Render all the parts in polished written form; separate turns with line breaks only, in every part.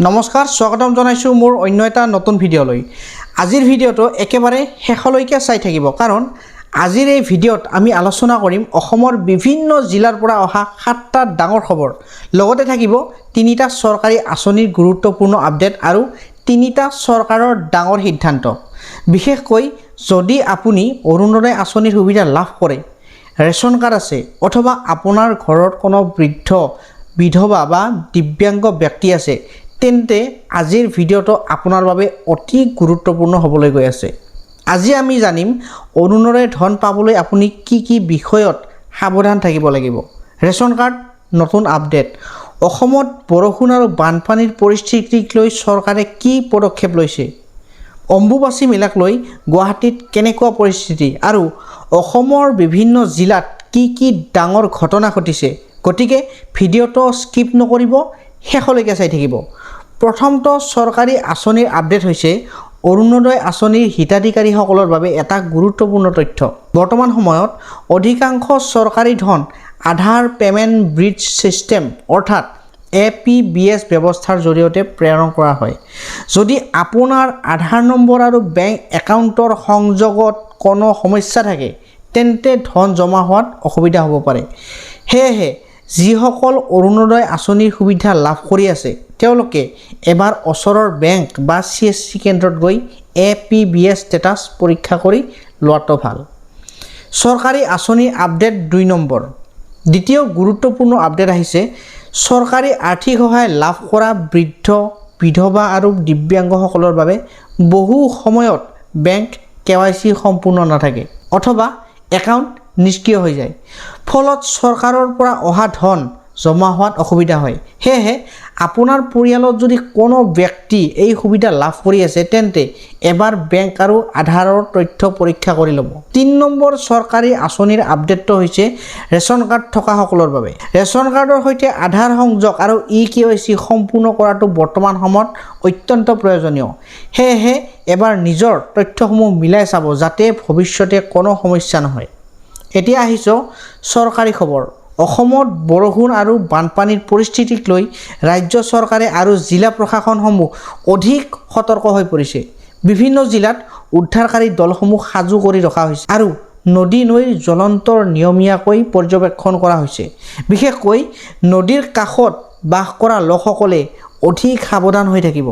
নমস্কাৰ স্বাগতম জনাইছো মোৰ অন্য এটা নতুন ভিডিঅ'লৈ। আজিৰ ভিডিঅ'টো একেবাৰে শেষলৈকে চাই থাকিব, কাৰণ আজিৰ এই ভিডিঅ'ত আমি আলোচনা কৰিম অসমৰ বিভিন্ন জিলাৰ পৰা অহা 7টা ডাঙৰ খবৰ। লগতে থাকিব 3টা চৰকাৰী আঁচনিৰ গুৰুত্বপূৰ্ণ আপডেট আৰু 3টা চৰকাৰৰ ডাঙৰ সিদ্ধান্ত। বিশেষকৈ যদি আপুনি অৰুণোদয় আঁচনিৰ সুবিধা লাভ কৰে, ৰেচন কাৰ্ড আছে, অথবা আপোনাৰ ঘৰত কোনো বৃদ্ধ, বিধৱা বা দিব্যাংগ ব্যক্তি আছে, তেন্তে আজিৰ ভিডিঅ'টো আপোনাৰ বাবে অতি গুৰুত্বপূৰ্ণ হ'বলৈ গৈ আছে। আজি আমি জানিম অৰুণোদয় ধন পাবলৈ আপুনি কি বিষয়ত সাৱধান থাকিব লাগিব। ৰেচন কাৰ্ড নতুন আপডেট, অসমত বৰষুণ আৰু বানপানীৰ পৰিস্থিতিক লৈ চৰকাৰে কি পদক্ষেপ লৈছে, অম্বুবাচী মেলাক লৈ গুৱাহাটীত কেনেকুৱা পৰিস্থিতি আৰু অসমৰ বিভিন্ন জিলাত কি ডাঙৰ ঘটনা ঘটিছে। গতিকে ভিডিঅ'টো স্কিপ নকৰিব, শেষলৈকে চাই থাকিব। প্ৰথমটো চৰকাৰী আঁচনিৰ আপডেট হৈছে অৰুণোদয় আঁচনিৰ হিতাধিকাৰীসকলৰ বাবে এটা গুৰুত্বপূৰ্ণ তথ্য। বৰ্তমান সময়ত অধিকাংশ চৰকাৰী ধন আধাৰ পেমেণ্ট ব্ৰিজ ছিষ্টেম অৰ্থাৎ APBS ব্যৱস্থাৰ জৰিয়তে প্ৰেৰণ কৰা হয়। যদি আপোনাৰ আধাৰ নম্বৰ আৰু বেংক একাউণ্টৰ সংযোগত কোনো সমস্যা থাকে, তেন্তে ধন জমা হোৱাত অসুবিধা হ'ব পাৰে। সেয়েহে যিসকল অৰুণোদয় আঁচনিৰ সুবিধা লাভ কৰি আছে, তেওঁলোকে এবাৰ ওচৰৰ বেংক বা CSC কেন্দ্ৰত গৈ APBS ষ্টেটাছ পৰীক্ষা কৰি লোৱাটো ভাল। চৰকাৰী আঁচনিৰ আপডেট 2 নম্বৰ। দ্বিতীয় গুৰুত্বপূৰ্ণ আপডেট আহিছে চৰকাৰী আৰ্থিক সহায় লাভ কৰা বৃদ্ধ, বিধৱা আৰু দিব্যাংগসকলৰ বাবে বহু সময়ত বেংক KYC সম্পূৰ্ণ নাথাকে অথবা একাউণ্ট নিষ্ক্ৰিয় হৈ যায়। ফলত চৰকাৰৰ পৰা অহা ধন জমা হোৱাত অসুবিধা হয়। সেয়েহে আপোনাৰ পৰিয়ালত যদি কোনো ব্যক্তি এই সুবিধা লাভ কৰি আছে, তেন্তে এবাৰ বেংক আৰু আধাৰৰ তথ্য পৰীক্ষা কৰি ল'ব। 3 নম্বৰ চৰকাৰী আঁচনিৰ আপডেটটো হৈছে ৰেচন কাৰ্ড থকাসকলৰ বাবে। ৰেচন কাৰ্ডৰ সৈতে আধাৰ সংযোগ আৰু eKYC সম্পূৰ্ণ কৰাটো বৰ্তমান সময়ত অত্যন্ত প্ৰয়োজনীয়। সেয়েহে এবাৰ নিজৰ তথ্যসমূহ মিলাই চাব, যাতে ভৱিষ্যতে কোনো সমস্যা নহয়। এতিয়া আহিছোঁ চৰকাৰী খবৰ। অসমত বৰষুণ আৰু বানপানীৰ পৰিস্থিতিক লৈ ৰাজ্য চৰকাৰে আৰু জিলা প্ৰশাসনসমূহ অধিক সতৰ্ক হৈ পৰিছে। বিভিন্ন জিলাত উদ্ধাৰকাৰী দলসমূহ সাজু কৰি ৰখা হৈছে আৰু নদী নৈৰ জলন্তৰ নিয়মীয়াকৈ পৰ্যবেক্ষণ কৰা হৈছে। বিশেষকৈ নদীৰ কাষত বাস কৰা লোকসকলে অধিক সাৱধান হৈ থাকিব।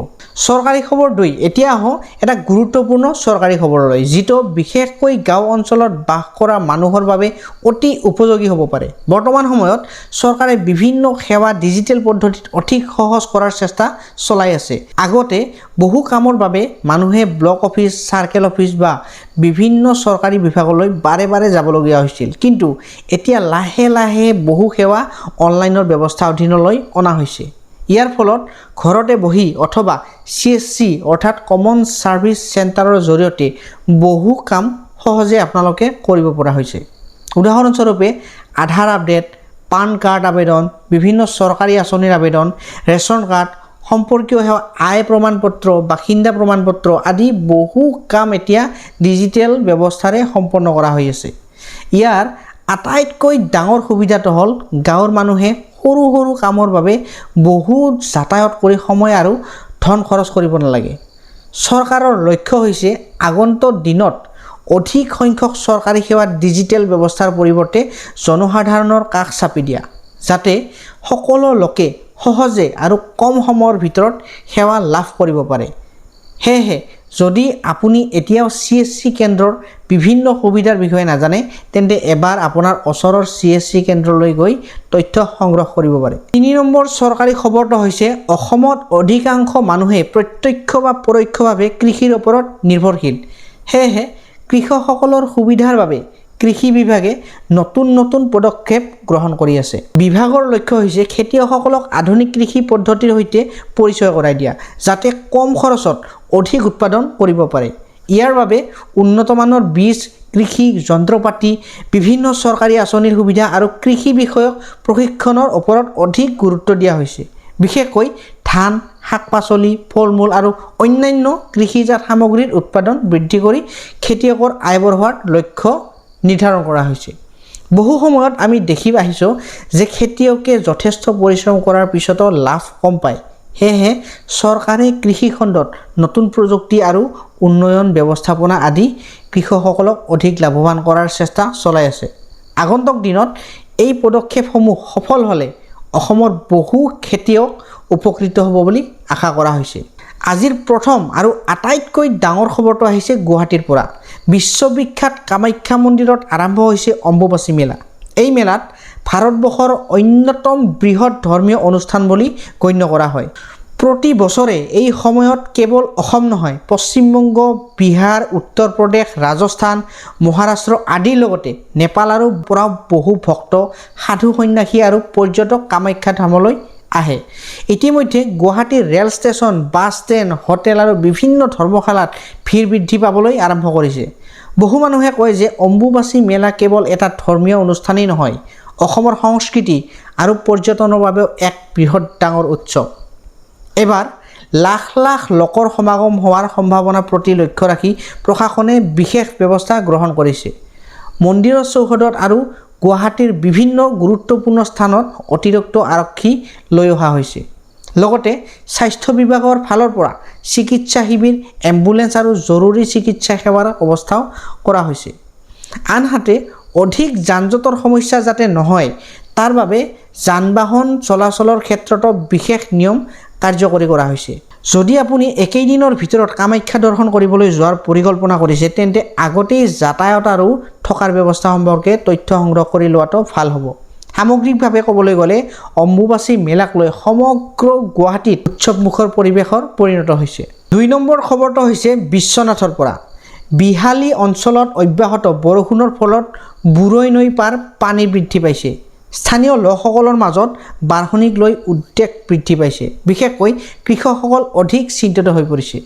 চৰকাৰী খবৰ 2। এতিয়া আহোঁ এটা গুৰুত্বপূৰ্ণ চৰকাৰী খবৰলৈ, যিটো বিশেষকৈ গাঁও অঞ্চলত বাস কৰা মানুহৰ বাবে অতি উপযোগী হ'ব পাৰে। বৰ্তমান সময়ত চৰকাৰে বিভিন্ন সেৱা ডিজিটেল পদ্ধতিত অধিক সহজ কৰাৰ চেষ্টা চলাই আছে। আগতে বহু কামৰ বাবে মানুহে ব্লক অফিচ, চাৰ্কেল অফিচ বা বিভিন্ন চৰকাৰী বিভাগলৈ বাৰে বাৰে যাবলগীয়া হৈছিল, কিন্তু এতিয়া লাহে লাহে বহু সেৱা অনলাইনৰ ব্যৱস্থা অধীনলৈ অনা হৈছে। ইয়াৰ ফলত ঘৰতে বহি অথবা CSC অৰ্থাৎ কমন ছাৰ্ভিচ চেণ্টাৰৰ জৰিয়তে বহু কাম সহজে আপোনালোকে কৰিব পৰা হৈছে। উদাহৰণস্বৰূপে আধাৰ আপডেট, পান কাৰ্ড আবেদন, বিভিন্ন চৰকাৰী আঁচনিৰ আবেদন, ৰেচন কাৰ্ড, সম্পৰ্কীয় সেৱা, আয় প্ৰমাণপত্ৰ, বাসিন্দা প্ৰমাণপত্ৰ আদি বহু কাম এতিয়া ডিজিটেল ব্যৱস্থাৰে সম্পন্ন কৰা হৈ আছে। ইয়াৰ আটাইতকৈ ডাঙৰ সুবিধাটো হ'ল গাঁৱৰ মানুহে সৰু সৰু কামৰ বাবে বহুত যাতায়াত কৰি সময় আৰু ধন খৰচ কৰিব নালাগে। চৰকাৰৰ লক্ষ্য হৈছে আগন্তুক দিনত অধিক সংখ্যক চৰকাৰী সেৱা ডিজিটেল ব্যৱস্থাৰ পৰিৱৰ্তে জনসাধাৰণৰ কাষ চাপি দিয়া, যাতে সকলো লোকে সহজে আৰু কম সময়ৰ ভিতৰত সেৱা লাভ কৰিব পাৰে। সেয়েহে যদি আপুনি এতিয়াও CSC কেন্দ্ৰৰ বিভিন্ন সুবিধাৰ বিষয়ে নাজানে, তেন্তে এবাৰ আপোনাৰ ওচৰৰ CSC কেন্দ্ৰলৈ গৈ তথ্য সংগ্ৰহ কৰিব পাৰে। 3 নম্বৰ চৰকাৰী খবৰটো হৈছে অসমত অধিকাংশ মানুহে প্ৰত্যক্ষ বা পৰোক্ষভাৱে কৃষিৰ ওপৰত নিৰ্ভৰশীল। সেয়েহে কৃষকসকলৰ সুবিধাৰ বাবে কৃষি বিভাগে নতুন পদক্ষেপ গ্ৰহণ কৰি আছে। বিভাগৰ লক্ষ্য হৈছে খেতিয়কসকলক আধুনিক কৃষি পদ্ধতিৰ সৈতে পৰিচয় কৰাই দিয়া, যাতে কম খৰচত অধিক উৎপাদন কৰিব পাৰে। ইয়াৰ বাবে উন্নত মানৰ বীজ, কৃষি যন্ত্ৰপাতি, বিভিন্ন চৰকাৰী আঁচনিৰ সুবিধা আৰু কৃষি বিষয়ক প্ৰশিক্ষণৰ ওপৰত অধিক গুৰুত্ব দিয়া হৈছে। বিশেষকৈ ধান, শাক-পাচলি, ফল-মূল আৰু অন্যান্য কৃষিজাত সামগ্ৰীৰ উৎপাদন বৃদ্ধি কৰি খেতিয়কৰ আয় বঢ়োৱাৰ লক্ষ্য নিৰ্ধাৰণ কৰা হৈছে। বহু সময়ত আমি দেখি আহিছোঁ যে খেতিয়কে যথেষ্ট পৰিশ্ৰম কৰাৰ পিছতো লাভ কম পায়। সেয়েহে চৰকাৰে কৃষি খণ্ডত নতুন প্ৰযুক্তি আৰু উন্নয়ন ব্যৱস্থাপনা আদি কৃষকসকলক অধিক লাভৱান কৰাৰ চেষ্টা চলাই আছে। আগন্তুক দিনত এই পদক্ষেপসমূহ সফল হ'লে অসমৰ বহু খেতিয়ক উপকৃত হ'ব বুলি আশা কৰা হৈছে। আজিৰ প্ৰথম আৰু আটাইতকৈ ডাঙৰ খবৰটো আহিছে গুৱাহাটীৰ পৰা। বিশ্ববিখ্যাত কামাখ্যা মন্দিৰত আৰম্ভ হৈছে অম্বুবাচী মেলা। এই মেলাত ভাৰতবৰ্ষৰ অন্যতম বৃহৎ ধৰ্মীয় অনুষ্ঠান বুলি গণ্য কৰা হয়। প্ৰতি বছৰে এই সময়ত কেৱল অসম নহয়, পশ্চিমবংগ, বিহাৰ, উত্তৰ প্ৰদেশ, ৰাজস্থান, মহাৰাষ্ট্ৰ আদিৰ লগতে নেপাল আৰু পৰাও বহু ভক্ত, সাধু সন্যাসী আৰু পৰ্যটক কামাখ্যা ধামলৈ আহে। ইতিমধ্যে গুৱাহাটীৰ rail station, bus stand, hotel আৰু বিভিন্ন ধৰ্মশালাত ভিৰ বৃদ্ধি পাবলৈ আৰম্ভ কৰিছে। বহু মানুহে কয় যে অম্বুবাচী মেলা কেৱল এটা ধৰ্মীয় অনুষ্ঠানেই নহয়, অসমৰ সংস্কৃতি আৰু পৰ্যটনৰ বাবেও এক বৃহৎ ডাঙৰ উৎসৱ। এবাৰ লাখ লাখ লোকৰ সমাগম হোৱাৰ সম্ভাৱনাৰ প্ৰতি লক্ষ্য ৰাখি প্ৰশাসনে বিশেষ ব্যৱস্থা গ্ৰহণ কৰিছে। মন্দিৰৰ চৌহদত আৰু গুৱাহাটীৰ বিভিন্ন গুৰুত্বপূৰ্ণ স্থানত অতিৰিক্ত আৰক্ষী লৈ অহা হৈছে। লগতে স্বাস্থ্য বিভাগৰ ফালৰ পৰা চিকিৎসা শিবিৰ, এম্বুলেন্স আৰু জৰুৰী চিকিৎসা সেৱাৰ ব্যৱস্থাও কৰা হৈছে। আনহাতে অধিক যান-জঁটৰ সমস্যা যাতে নহয় তাৰ বাবে যান-বাহন চলাচলৰ ক্ষেত্ৰতো বিশেষ নিয়ম কাৰ্যকৰী কৰা হৈছে। যদি আপুনি একেইদিনৰ ভিতৰত কামাখ্যা দৰ্শন কৰিবলৈ যোৱাৰ পৰিকল্পনা কৰিছে, তেন্তে আগতেই যাতায়াত আৰু থকাৰ ব্যৱস্থা সম্পৰ্কে তথ্য সংগ্ৰহ কৰি লোৱাটো ভাল হ'ব। সামগ্ৰিকভাৱে ক'বলৈ গ'লে অম্বুবাচী মেলাক লৈ সমগ্ৰ গুৱাহাটীত উৎসৱমুখৰ পৰিৱেশৰ পৰিণত হৈছে। ২ নম্বৰ খবৰটো হৈছে বিশ্বনাথৰ পৰা। বিহালী অঞ্চলত অব্যাহত বৰষুণৰ ফলত বুৰৈ নৈ পাৰ পানী বৃদ্ধি পাইছে। স্থানীয় লোকসকলৰ মাজত বানপানীক লৈ উদ্বেগ বৃদ্ধি পাইছে। বিশেষকৈ কৃষকসকল অধিক চিন্তিত হৈ পৰিছে।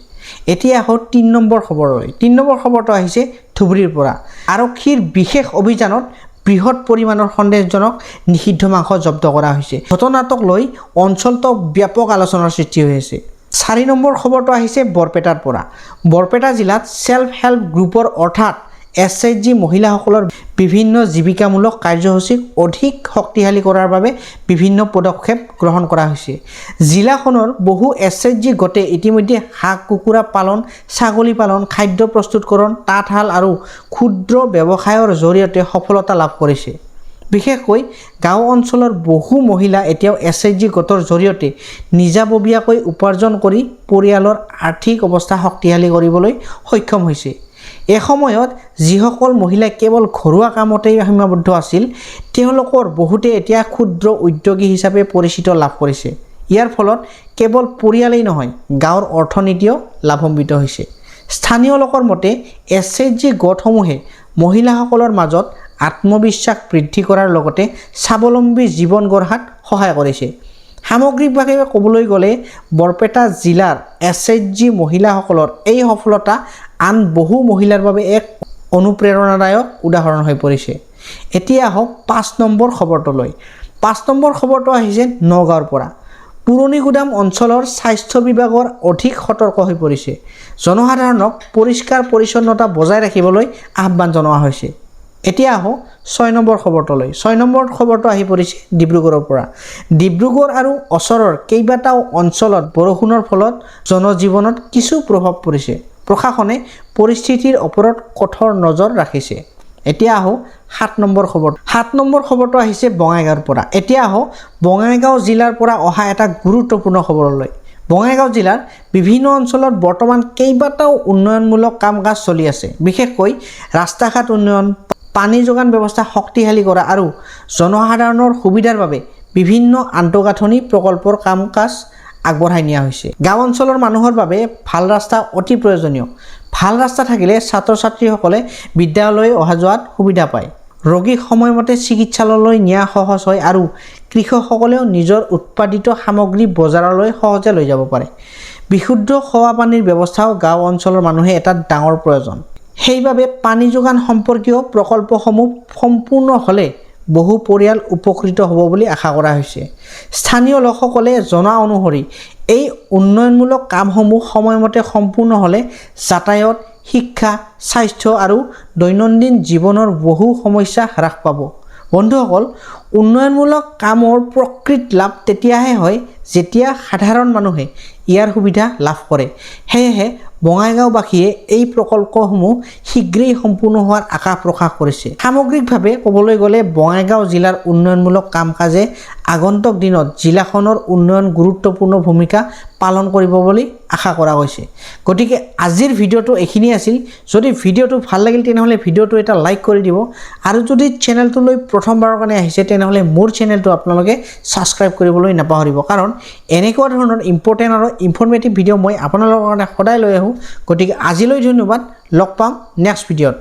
এতিয়া আহক ৩ নম্বৰ খবৰলৈ। ৩ নম্বৰ খবৰটো আহিছে ধুবুৰীৰ পৰা। আৰক্ষীৰ বিশেষ অভিযানত বৃহৎ পৰিমাণৰ সন্দেহজনক নিষিদ্ধ মাংস জব্দ কৰা হৈছে। ঘটনাটোক লৈ অঞ্চলটোত ব্যাপক আলোচনাৰ সৃষ্টি হৈ আছে। ৪ নম্বৰ খবৰটো আহিছে বৰপেটাৰ পৰা। বৰপেটা জিলাত ছেল্ফ হেল্প গ্ৰুপৰ অৰ্থাৎ SHG মহিলাসকলৰ বিভিন্ন জীৱিকামূলক কাৰ্যসূচীক অধিক শক্তিশালী কৰাৰ বাবে বিভিন্ন পদক্ষেপ গ্ৰহণ কৰা হৈছে। জিলাখনৰ বহু SHG গোটে ইতিমধ্যে হাঁহ কুকুৰা পালন, ছাগলী পালন, খাদ্য প্ৰস্তুতকৰণ, তাঁতশাল আৰু ক্ষুদ্ৰ ব্যৱসায়ৰ জৰিয়তে সফলতা লাভ কৰিছে। বিশেষকৈ গাঁও অঞ্চলৰ বহু মহিলা এতিয়াও SHG গোটৰ জৰিয়তে নিজাববীয়াকৈ উপাৰ্জন কৰি পৰিয়ালৰ আৰ্থিক অৱস্থা শক্তিশালী কৰিবলৈ সক্ষম হৈছে। এসময়ত যিসকল মহিলা কেৱল ঘৰুৱা কামতেই সীমাবদ্ধ আছিল, তেওঁলোকৰ বহুতে এতিয়া ক্ষুদ্ৰ উদ্যোগী হিচাপে পৰিচিত লাভ কৰিছে। ইয়াৰ ফলত কেৱল পৰিয়ালেই নহয়, গাঁৱৰ অৰ্থনীতিও লাভান্বিত হৈছে। স্থানীয় লোকৰ মতে SHG গোটসমূহে মহিলাসকলৰ মাজত আত্মবিশ্বাস বৃদ্ধি কৰাৰ লগতে স্বাৱলম্বী জীৱন গঢ়াত সহায় কৰিছে। সামগ্ৰিকভাৱে ক'বলৈ গ'লে বৰপেটা জিলাৰ SHG মহিলাসকলৰ এই সফলতা আন বহু মহিলাৰ বাবে এক অনুপ্ৰেৰণাদায়ক উদাহৰণ হৈ পৰিছে। এতিয়া আহক ৫ নম্বৰ খবৰটোলৈ। ৫ নম্বৰ খবৰটো আহিছে নগাঁৱৰ পৰা। পুৰণিগুদাম অঞ্চলৰ স্বাস্থ্য বিভাগৰ অধিক সতৰ্ক হৈ পৰিছে। জনসাধাৰণক পৰিষ্কাৰ পৰিচ্ছন্নতা বজাই ৰাখিবলৈ আহ্বান জনোৱা হৈছে। এতিয়া আহোঁ ৬ নম্বৰ খবৰটোলৈ। ৬ নম্বৰ খবৰটো আহি পৰিছে ডিব্ৰুগড়ৰ পৰা। ডিব্ৰুগড় আৰু ওচৰৰ কেইবাটাও অঞ্চলত বৰষুণৰ ফলত জনজীৱনত কিছু প্ৰভাৱ পৰিছে। প্ৰশাসনে পৰিস্থিতিৰ ওপৰত কঠোৰ নজৰ ৰাখিছে। এতিয়া আহোঁ ৭ নম্বৰ খবৰ। ৭ নম্বৰ খবৰটো আহিছে বঙাইগাঁৱৰ পৰা। এতিয়া আহোঁ বঙাইগাঁও জিলাৰ পৰা অহা এটা গুৰুত্বপূৰ্ণ খবৰলৈ। বঙাইগাঁও জিলাৰ বিভিন্ন অঞ্চলত বৰ্তমান কেইবাটাও উন্নয়নমূলক কাম কাজ চলি আছে। বিশেষকৈ ৰাস্তা ঘাট উন্নয়ন, পানী যোগান ব্যৱস্থা শক্তিশালী কৰা আৰু জনসাধাৰণৰ সুবিধাৰ বাবে বিভিন্ন আন্তঃগাঁথনি প্ৰকল্পৰ কাম কাজ আগবঢ়াই নিয়া হৈছে। গাঁও অঞ্চলৰ মানুহৰ বাবে ভাল ৰাস্তা অতি প্ৰয়োজনীয়। ভাল ৰাস্তা থাকিলে ছাত্ৰ ছাত্ৰীসকলে বিদ্যালয়লৈ অহা যোৱাত সুবিধা পায়, ৰোগীক সময়মতে চিকিৎসালয়লৈ নিয়া সহজ হয় আৰু কৃষকসকলেও নিজৰ উৎপাদিত সামগ্ৰী বজাৰলৈ সহজে লৈ যাব পাৰে। বিশুদ্ধ খোৱা পানীৰ ব্যৱস্থাও গাঁও অঞ্চলৰ মানুহে এটা ডাঙৰ প্ৰয়োজন। সেইবাবে পানী যোগান সম্পৰ্কীয় প্ৰকল্পসমূহ সম্পূৰ্ণ হ'লে বহু পৰিয়াল উপকৃত হ'ব বুলি আশা কৰা হৈছে। স্থানীয় লোকসকলে জনা অনুসৰি এই উন্নয়নমূলক কামসমূহ সময়মতে সম্পূৰ্ণ হ'লে যাতায়াত, শিক্ষা, স্বাস্থ্য আৰু দৈনন্দিন জীৱনৰ বহু সমস্যা হ্ৰাস পাব। বন্ধুসকল, উন্নয়নমূলক কামৰ প্ৰকৃত লাভ তেতিয়াহে হয় যেতিয়া সাধাৰণ মানুহে ইয়াৰ সুবিধা লাভ কৰে। সেয়েহে বঙাইগাঁওবাসীয়ে এই প্ৰকল্পসমূহ শীঘ্ৰেই সম্পূৰ্ণ হোৱাৰ আশা প্ৰকাশ কৰিছে। সামগ্ৰিকভাৱে ক'বলৈ গ'লে বঙাইগাঁও জিলাৰ উন্নয়নমূলক কাম কাজে আগন্তুক দিনত জিলাখনৰ উন্নয়ন গুৰুত্বপূৰ্ণ ভূমিকা পালন কৰিব বুলি আশা কৰা হৈছে। গতিকে আজিৰ ভিডিঅ'টো এইখিনি আছিল। যদি ভিডিঅ'টো ভাল লাগিল তেনেহ'লে ভিডিঅ'টো এটা লাইক কৰি দিব আৰু যদি চেনেলটোলৈ প্ৰথমবাৰৰ কাৰণে আহিছে তেনেহ'লে মোৰ চেনেলটো আপোনালোকে ছাবস্ক্ৰাইব কৰিবলৈ নাপাহৰিব, কাৰণ এনেকুৱা ধৰণৰ ইম্পৰ্টেণ্ট আৰু ইনফৰ্মেটিভ ভিডিঅ' মই আপোনালোকৰ কাৰণে সদায় লৈ আহোঁ। গতিকে আজিলৈ ধন্যবাদ, লগ পাম নেক্সট ভিডিঅ'ত।